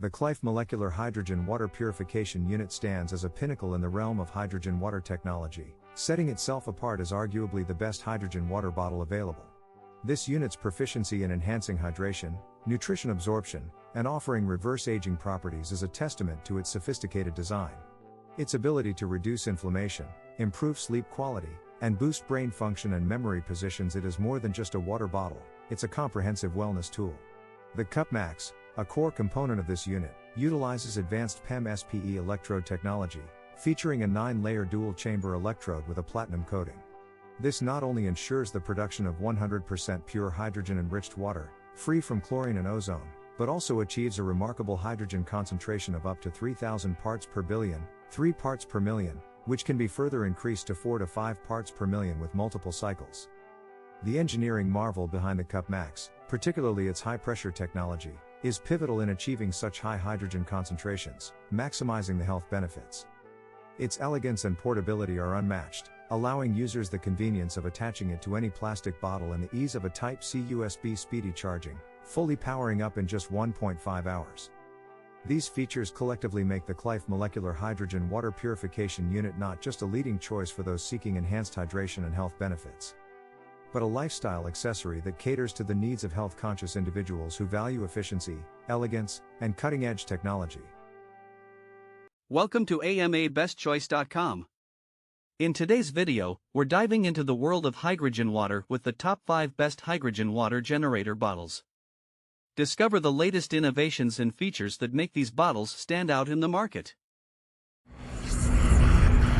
The Qlife molecular hydrogen water purification unit stands as a pinnacle in the realm of hydrogen water technology, setting itself apart as arguably the best hydrogen water bottle available. This unit's proficiency in enhancing hydration, nutrition absorption, and offering reverse aging properties is a testament to its sophisticated design. Its ability to reduce inflammation, improve sleep quality, and boost brain function and memory positions it as more than just a water bottle, it's a comprehensive wellness tool. The Qcup Max, a core component of this unit, utilizes advanced PEM SPE Electrode Technology, featuring a 9-layer dual-chamber electrode with a platinum coating. This not only ensures the production of 100% pure hydrogen-enriched water, free from chlorine and ozone, but also achieves a remarkable hydrogen concentration of up to 3,000 parts per billion, 3 parts per million, which can be further increased to 4 to 5 parts per million with multiple cycles. The engineering marvel behind the Qcup Max, particularly its high-pressure technology, is pivotal in achieving such high hydrogen concentrations, maximizing the health benefits. Its elegance and portability are unmatched, allowing users the convenience of attaching it to any plastic bottle and the ease of a Type-C USB speedy charging, fully powering up in just 1.5 hours. These features collectively make the Qlife molecular hydrogen water purification unit not just a leading choice for those seeking enhanced hydration and health benefits, but a lifestyle accessory that caters to the needs of health-conscious individuals who value efficiency, elegance, and cutting-edge technology. Welcome to AMABestChoice.com. In today's video, we're diving into the world of hydrogen water with the top 5 best hydrogen water generator bottles. Discover the latest innovations and features that make these bottles stand out in the market.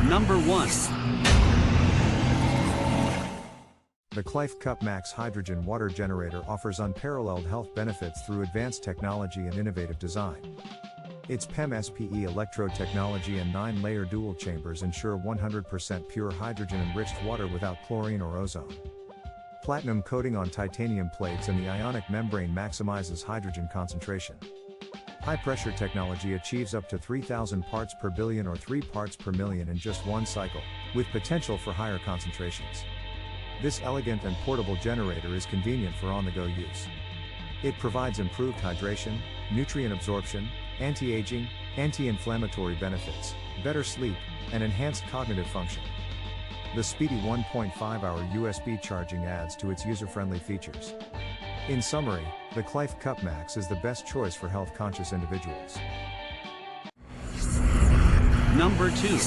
Number 1. The Qlife Qcup Max hydrogen water generator offers unparalleled health benefits through advanced technology and innovative design. Its PEM SPE Electrode Technology and 9-layer dual chambers ensure 100% pure hydrogen-enriched water without chlorine or ozone. Platinum coating on titanium plates and the ionic membrane maximizes hydrogen concentration. High-pressure technology achieves up to 3,000 parts per billion or 3 parts per million in just one cycle, with potential for higher concentrations. This elegant and portable generator is convenient for on-the-go use. It provides improved hydration, nutrient absorption, anti-aging, anti-inflammatory benefits, better sleep, and enhanced cognitive function. The speedy 1.5-hour USB charging adds to its user-friendly features. In summary, the Qlife Qcup Max is the best choice for health-conscious individuals. Number 2.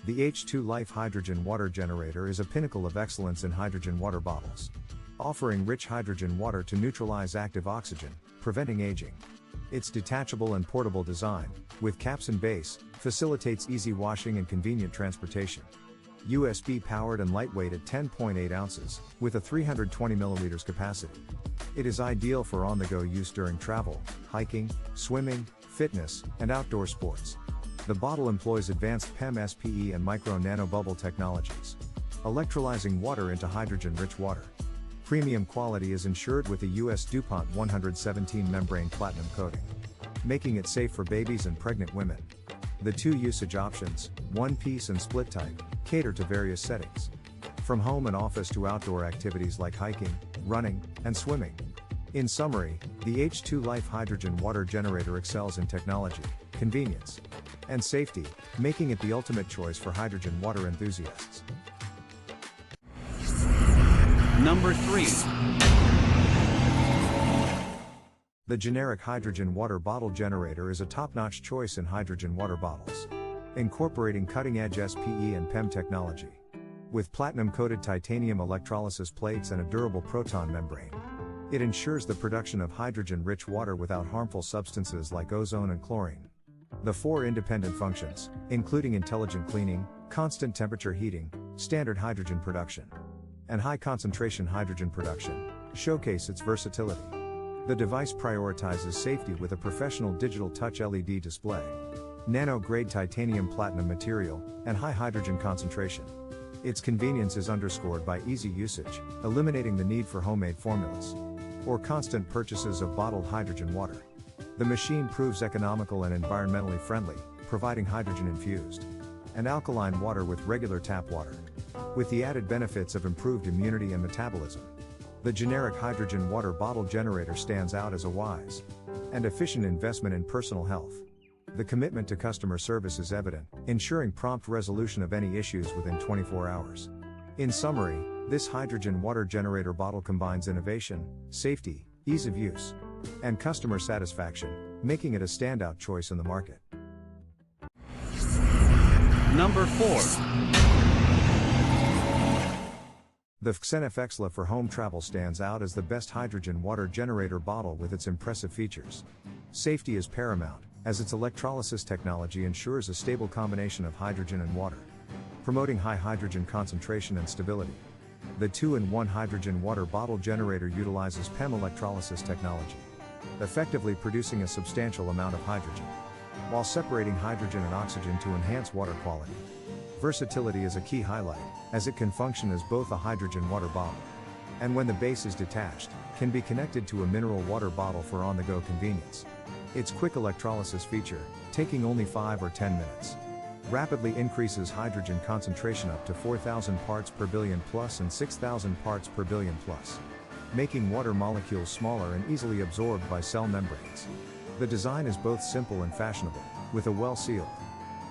The Qlife hydrogen water generator is a pinnacle of excellence in hydrogen water bottles, offering rich hydrogen water to neutralize active oxygen, preventing aging. Its detachable and portable design, with caps and base, facilitates easy washing and convenient transportation. USB-powered and lightweight at 10.8 ounces, with a 320 milliliters capacity. It is ideal for on-the-go use during travel, hiking, swimming, fitness, and outdoor sports. The bottle employs advanced PEM SPE and micro-nanobubble technologies, electrolyzing water into hydrogen-rich water. Premium quality is ensured with a US DuPont 117 membrane platinum coating, making it safe for babies and pregnant women. The 2 usage options, one-piece and split type, cater to various settings, from home and office to outdoor activities like hiking, running, and swimming. In summary, the Qlife hydrogen water generator excels in technology, convenience, and safety, making it the ultimate choice for hydrogen water enthusiasts. Number 3. The generic hydrogen water bottle generator is a top-notch choice in hydrogen water bottles, incorporating cutting-edge SPE and PEM technology. With platinum-coated titanium electrolysis plates and a durable proton membrane, it ensures the production of hydrogen-rich water without harmful substances like ozone and chlorine. The 4 independent functions, including intelligent cleaning, constant temperature heating, standard hydrogen production, and high-concentration hydrogen production, showcase its versatility. The device prioritizes safety with a professional digital touch LED display, nano-grade titanium platinum material, and high hydrogen concentration. Its convenience is underscored by easy usage, eliminating the need for homemade formulas or constant purchases of bottled hydrogen water. The machine proves economical and environmentally friendly, providing hydrogen-infused and alkaline water with regular tap water, with the added benefits of improved immunity and metabolism. The generic hydrogen water bottle generator stands out as a wise and efficient investment in personal health. The commitment to customer service is evident, ensuring prompt resolution of any issues within 24 hours. In summary, this hydrogen water generator bottle combines innovation, safety, ease of use, and customer satisfaction, making it a standout choice in the market. Number 4. The Qlife for home travel stands out as the best hydrogen water generator bottle with its impressive features. Safety is paramount, as its electrolysis technology ensures a stable combination of hydrogen and water, promoting high hydrogen concentration and stability. The 2-in-1 hydrogen water bottle generator utilizes PEM electrolysis technology, effectively producing a substantial amount of hydrogen, while separating hydrogen and oxygen to enhance water quality. Versatility is a key highlight, as it can function as both a hydrogen water bottle, and when the base is detached, can be connected to a mineral water bottle for on-the-go convenience. Its quick electrolysis feature, taking only 5 or 10 minutes, rapidly increases hydrogen concentration up to 4,000 parts per billion plus and 6,000 parts per billion plus, making water molecules smaller and easily absorbed by cell membranes. The design is both simple and fashionable, with a well-sealed,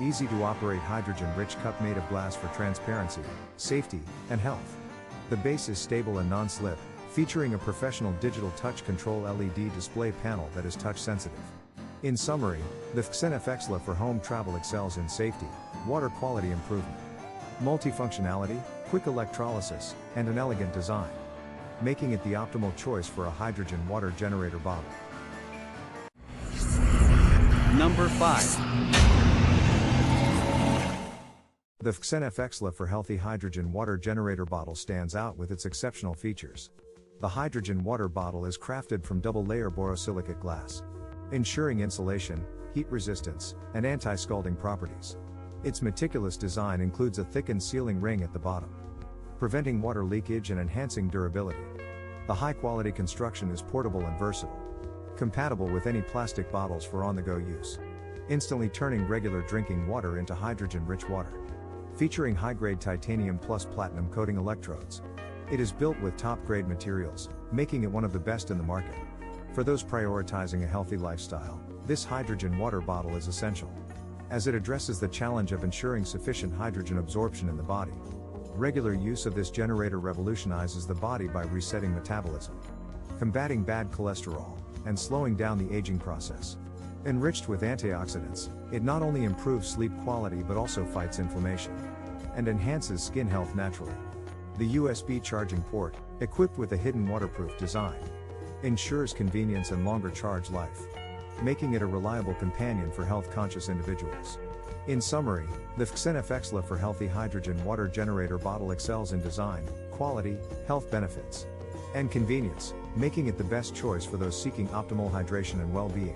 easy-to-operate hydrogen-rich cup made of glass for transparency, safety, and health. The base is stable and non-slip, featuring a professional digital touch control LED display panel that is touch-sensitive. In summary, the Qlife for home travel excels in safety, water quality improvement, multifunctionality, quick electrolysis, and an elegant design, making it the optimal choice for a hydrogen water generator bottle. Number 5. The Qlife for healthy hydrogen water generator bottle stands out with its exceptional features. The hydrogen water bottle is crafted from double-layer borosilicate glass, ensuring insulation, heat resistance, and anti-scalding properties. Its meticulous design includes a thickened sealing ring at the bottom, preventing water leakage and enhancing durability. The high-quality construction is portable and versatile, compatible with any plastic bottles for on-the-go use, instantly turning regular drinking water into hydrogen-rich water. Featuring high-grade titanium plus platinum coating electrodes, it is built with top-grade materials, making it one of the best in the market. For those prioritizing a healthy lifestyle, this hydrogen water bottle is essential, as it addresses the challenge of ensuring sufficient hydrogen absorption in the body. Regular use of this generator revolutionizes the body by resetting metabolism, combating bad cholesterol, and slowing down the aging process. Enriched with antioxidants, it not only improves sleep quality but also fights inflammation and enhances skin health naturally. The USB charging port, equipped with a hidden waterproof design, ensures convenience and longer charge life, making it a reliable companion for health-conscious individuals. In summary, the Qlife for healthy hydrogen water generator bottle excels in design, quality, health benefits, and convenience, making it the best choice for those seeking optimal hydration and well-being.